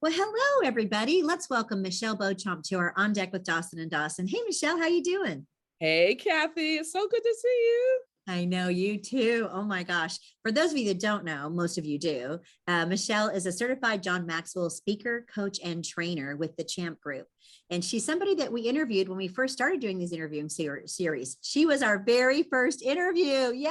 Well, hello, everybody. Let's welcome Michelle Beauchamp to our On Deck with Dawson and Dawson. Hey, Michelle, how you doing? Hey, Kathy, it's so good to see you. I know you too. Oh my gosh. For those of you that don't know, most of you do, Michelle is a certified John Maxwell speaker, coach, and trainer with the Champ Group. And she's somebody that we interviewed when we first started doing these interviewing series. She was our very first interview. Yay,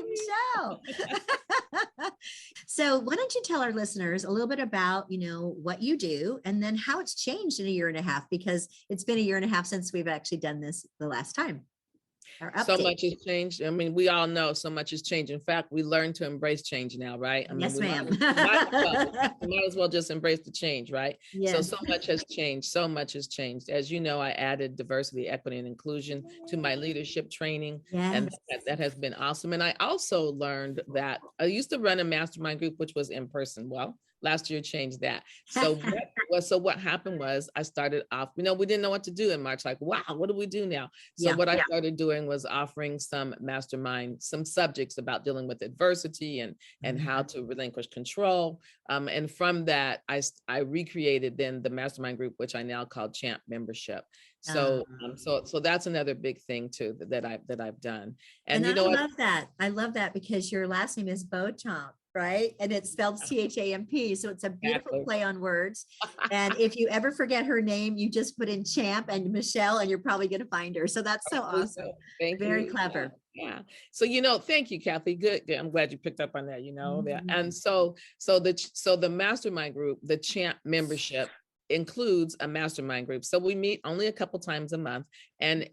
Michelle. So why don't you tell our listeners a little bit about, what you do and then how it's changed in a year and a half, because it's been a year and a half since we've actually done this the last time. So much has changed. I mean, we all know so much has changed. In fact, we learned to embrace change now, right? I mean, yes, ma'am. we might as well just embrace the change, right? Yes. So much has changed. So much has changed. As you know, I added diversity, equity, and inclusion to my leadership training. Yes. And that has been awesome. And I also learned that I used to run a mastermind group, which was in person. Well, last year changed that. So what happened was I started off, we didn't know what to do in March. Like, wow, what do we do now? So what I started doing was offering some subjects about dealing with adversity and how to relinquish control. And from that, I recreated then the mastermind group, which I now call Champ Membership. So that's another big thing too that I've done. And I love that because your last name is Beauchamp. Right. And it's spelled Champ. So it's a beautiful play on words. And if you ever forget her name, you just put in Champ and Michelle, and you're probably going to find her. So that's so awesome. Very clever. Yeah. So, thank you, Kathy. Good. I'm glad you picked up on that, that. And so the mastermind group, the Champ membership, includes a mastermind group. So we meet only a couple times a month. And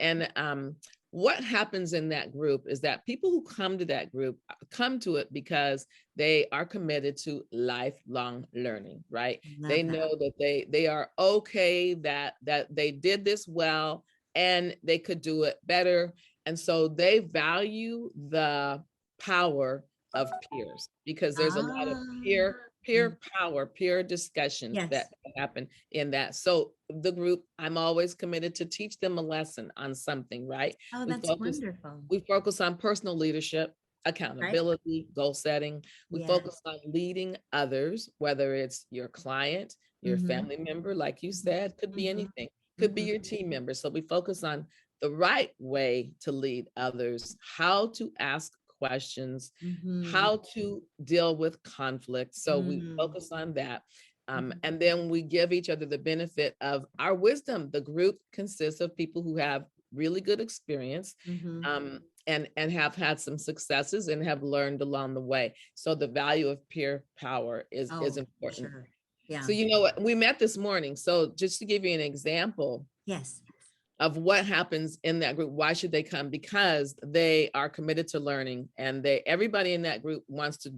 what happens in that group is that people who come to that group come to it because they are committed to lifelong learning, right? They know that they are okay, that they did this well and they could do it better. And so they value the power of peers because there's a lot of peer power, peer discussions that happen in that. So the group, I'm always committed to teach them a lesson on something, right? Oh, that's wonderful. We focus on personal leadership, accountability, goal setting. We focus on leading others, whether it's your client, your family member, like you said, could be anything, could be your team member. So we focus on the right way to lead others, how to ask questions, how to deal with conflict. So we focus on that. And then we give each other the benefit of our wisdom. The group consists of people who have really good experience and have had some successes and have learned along the way. So the value of peer power is important. Sure. Yeah. So what? We met this morning. So just to give you an example. Yes. Of what happens in that group. Why should they come? Because they are committed to learning, and everybody in that group wants to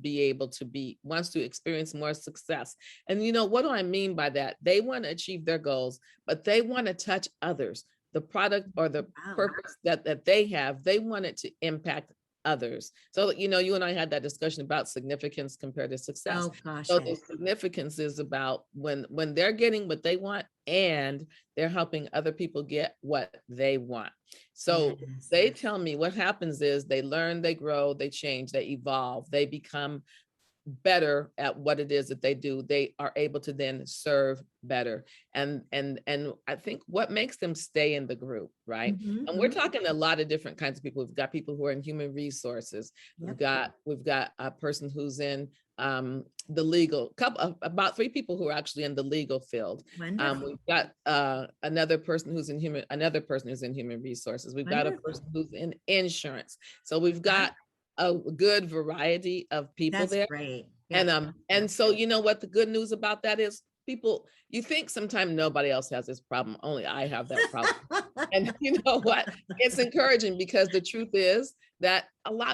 experience more success. And what do I mean by that? They want to achieve their goals, but they want to touch others. The product or the purpose that they have, they want it to impact others. So, you and I had that discussion about significance compared to success. Oh gosh. So the significance is about when they're getting what they want and they're helping other people get what they want. So they tell me what happens is they learn, they grow, they change, they evolve, they become better at what it is that they do. They are able to then serve better. And I think what makes them stay in the group, right? And we're talking a lot of different kinds of people. We've got people who are in human resources. We've got a person who's in the legal, about 3 people who are actually in the legal field. We've got another person who's in human resources. We've got a person who's in insurance. So we've got a good variety of people there. Great. Yeah. And so what the good news about that is, people, you think sometimes nobody else has this problem, only I have that problem. And you know what? It's encouraging because the truth is that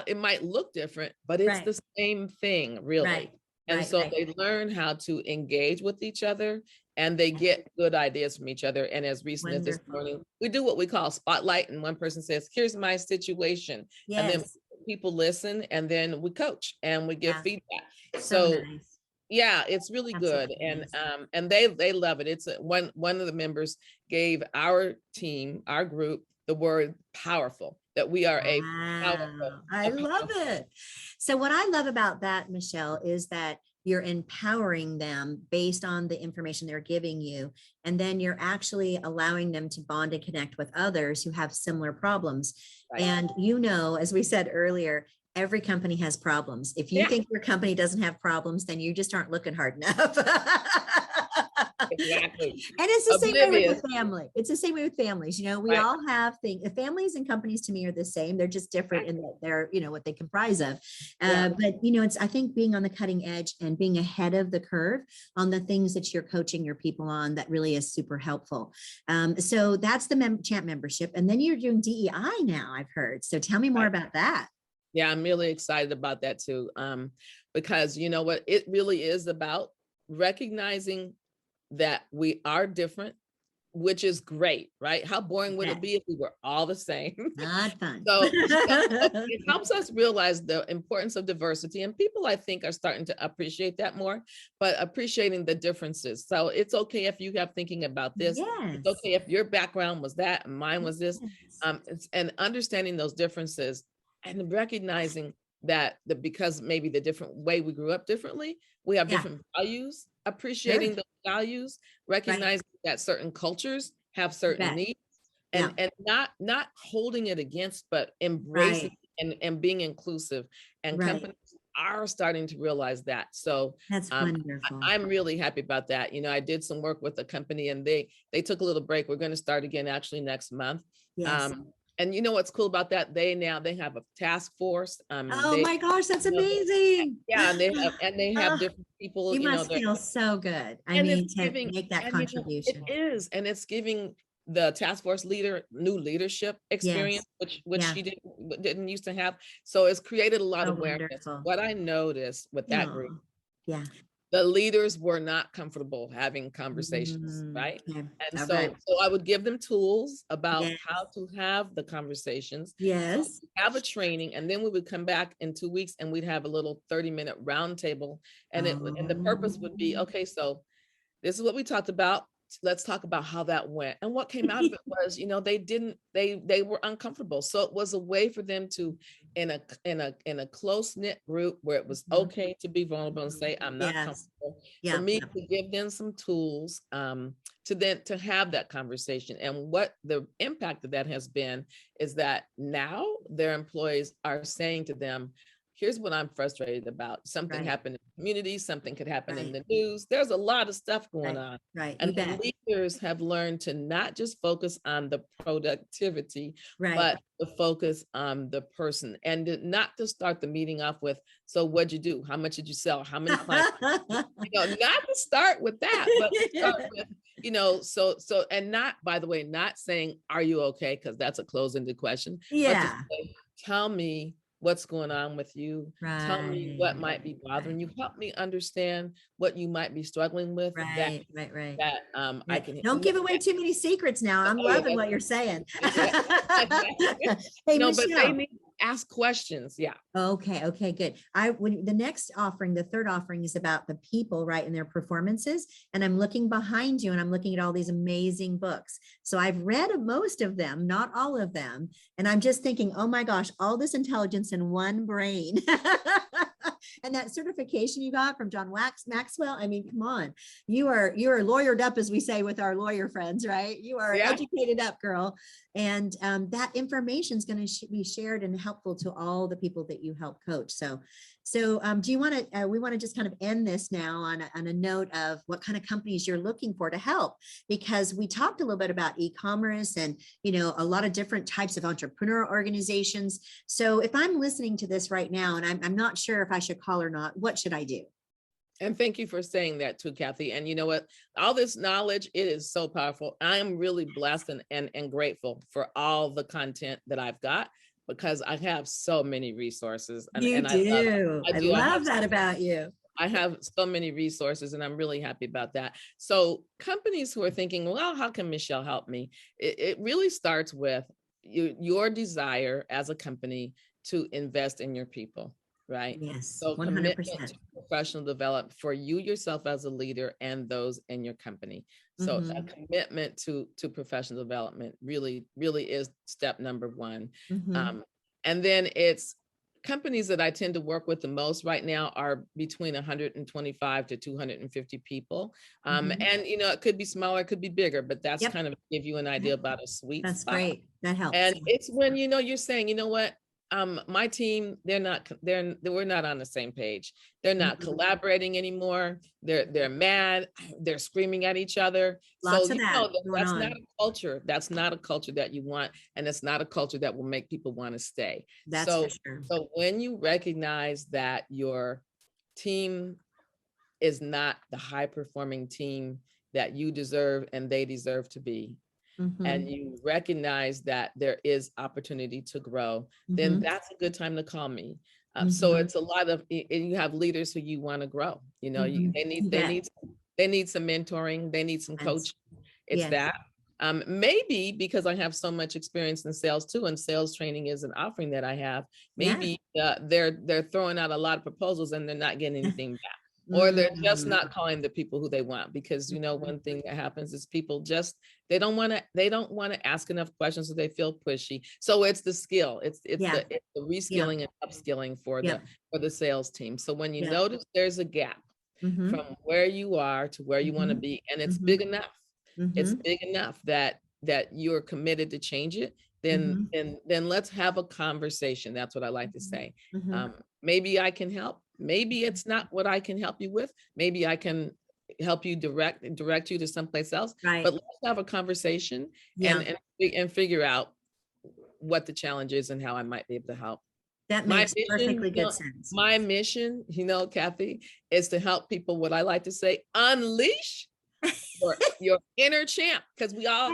it might look different, but it's the same thing, really. Right. And so they learn how to engage with each other and they get good ideas from each other. And as recent as this morning, we do what we call spotlight. And one person says, here's my situation. And then people listen, and then we coach and we give feedback. So nice. Yeah, it's really good. And they love it. It's one of the members gave our team, our group, the word powerful, that we are powerful. I love it. So what I love about that, Michelle, is that you're empowering them based on the information they're giving you. And then you're actually allowing them to bond and connect with others who have similar problems. Right. And as we said earlier, every company has problems. If you think your company doesn't have problems, then you just aren't looking hard enough. Exactly. And it's the same way with family. It's the same way with families. You know, we all have things. Families and companies to me are the same. They're just different in that they're, what they comprise of. But, it's, I think being on the cutting edge and being ahead of the curve on the things that you're coaching your people on, that really is super helpful. So that's the Champ membership. And then you're doing DEI now, I've heard. So tell me more about that. Yeah, I'm really excited about that too. Because you know what, it really is about recognizing that we are different, which is great, right? How boring would it be if we were all the same? Not fun. So it helps us realize the importance of diversity, and people, I think, are starting to appreciate that more, but appreciating the differences. So it's okay if you have thinking about this. It's okay if your background was that and mine was this, and understanding those differences and recognizing that because maybe the different way we grew up differently, we have different values, appreciating those values, recognizing that certain cultures have certain needs, and not holding it against, but embracing and being inclusive. And companies are starting to realize that. So that's wonderful. I'm really happy about that. I did some work with a company, and they took a little break. We're going to start again actually next month. And you know what's cool about that? They have a task force. My gosh, that's amazing. And they have different people. You must feel so good. I mean, to make that contribution. It is, and it's giving the task force leader new leadership experience, which she didn't used to have. So it's created a lot of awareness. What I noticed with that group, the leaders were not comfortable having conversations, right? And so I would give them tools about how to have the conversations. So have a training, and then we would come back in 2 weeks and we'd have a little 30-minute roundtable. And and the purpose would be, okay, so this is what we talked about. Let's talk about how that went. And what came out of it was, they were uncomfortable. So it was a way for them to, in a close-knit group where it was okay to be vulnerable and say, I'm not comfortable. For me to give them some tools to have that conversation. And what the impact of that has been is that now their employees are saying to them, here's what I'm frustrated about. Something happened in the community, something could happen in the news. There's a lot of stuff going on. And the leaders have learned to not just focus on the productivity, but to focus on the person, and not to start the meeting off with, so what'd you do? How much did you sell? How many clients? Not to start with that, but to start with, and not, by the way, not saying, are you okay? Because that's a closed-ended question. But to say, tell me what's going on with you. Tell me what might be bothering you. Help me understand what you might be struggling with. I can. Don't give away too many secrets now. I'm loving what you're saying. Hey, but they need to ask questions. Okay, good. The next offering, the third offering, is about the people, right, and their performances. And I'm looking behind you, and I'm looking at all these amazing books. So I've read most of them, not all of them. And I'm just thinking, oh my gosh, all this intelligence in one brain. And that certification you got from John Maxwell, I mean, come on, you are lawyered up, as we say with our lawyer friends, right? You are educated up, girl. And that information is going to be shared and helpful to all the people that you help coach. So do you want to, we want to just kind of end this now on a note of what kind of companies you're looking for to help, because we talked a little bit about e-commerce and, a lot of different types of entrepreneurial organizations. So if I'm listening to this right now and I'm not sure if I should call or not, what should I do? And thank you for saying that too, Kathy. And you know what? All this knowledge, it is so powerful. I am really blessed and grateful for all the content that I've got, because I have so many resources. I love that about you. I have so many resources, and I'm really happy about that. So companies who are thinking, well, how can Michelle help me? It really starts with your desire as a company to invest in your people, right? Yes, so 100%. Commitment to professional development for you yourself as a leader and those in your company. So a commitment to professional development really is step number one. And then it's companies that I tend to work with the most right now are between 125 to 250 people. And, it could be smaller, it could be bigger, but that's kind of give you an idea about a sweet That's spot. great. That helps. And it's when, you're saying, you know what, my team, we're not on the same page. They're not collaborating anymore. They're mad. They're screaming at each other. Lots So of that's not a culture. That's not a culture that you want. And it's not a culture that will make people want to stay. That's for sure. So when you recognize that your team is not the high performing team that you deserve and they deserve to be, and you recognize that there is opportunity to grow, then that's a good time to call me. So it's a lot of, and you have leaders who you want to grow. They need some mentoring, they need some coaching. It's that. Maybe because I have so much experience in sales too, and sales training is an offering that I have. Maybe they're throwing out a lot of proposals and they're not getting anything back. Or they're just not calling the people who they want, because one thing that happens is people just they don't want to ask enough questions, so they feel pushy. So it's the skill, it's the reskilling and upskilling for the sales team. So when you notice there's a gap from where you are to where you want to be, and it's big enough, it's big enough that you're committed to change it, then let's have a conversation. That's what I like to say. Maybe I can help. Maybe it's not what I can help you with. Maybe I can help you direct you to someplace else. Right. But let's have a conversation and figure out what the challenge is and how I might be able to help. That makes perfectly good sense. My mission, Kathy, is to help people, what I like to say, unleash your inner champ, because we all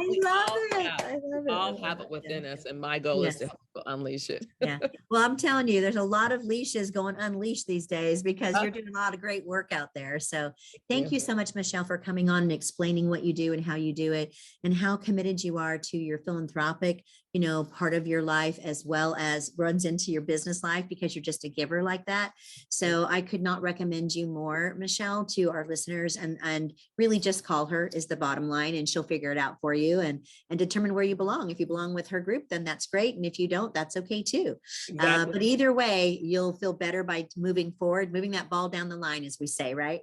have it within us, and my goal is to help unleash it. Well, I'm telling you, there's a lot of leashes going unleashed these days, because you're doing a lot of great work out there. So thank you so much, Michelle, for coming on and explaining what you do and how you do it, and how committed you are to your philanthropic part of your life, as well as runs into your business life, because you're just a giver like that. So I could not recommend you more, Michelle, to our listeners, and really just call her is the bottom line, and she'll figure it out for you and determine where you belong. If you belong with her group, then that's great. And if you don't, that's okay too. Exactly. But either way, you'll feel better by moving forward, moving that ball down the line, as we say, right?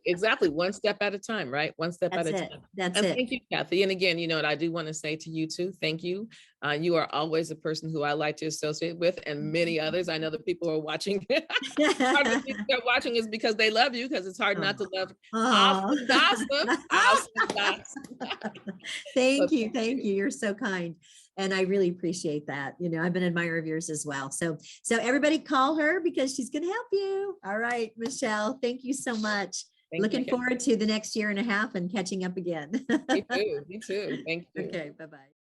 Exactly. One step at a time, right? One step at a time. That's it. Thank you, Kathy. And again, what I do want to say to you too, thank you. You are always a person who I like to associate with, and many others. I know that people are watching. They're watching is because they love you, because it's hard not to love Dawson Dawson. Thank you. You're so kind. And I really appreciate that. I've been an admirer of yours as well. So everybody call her, because she's going to help you. All right, Michelle, thank you so much. Looking forward to the next year and a half and catching up again. Me too. Thank you. Okay, bye-bye.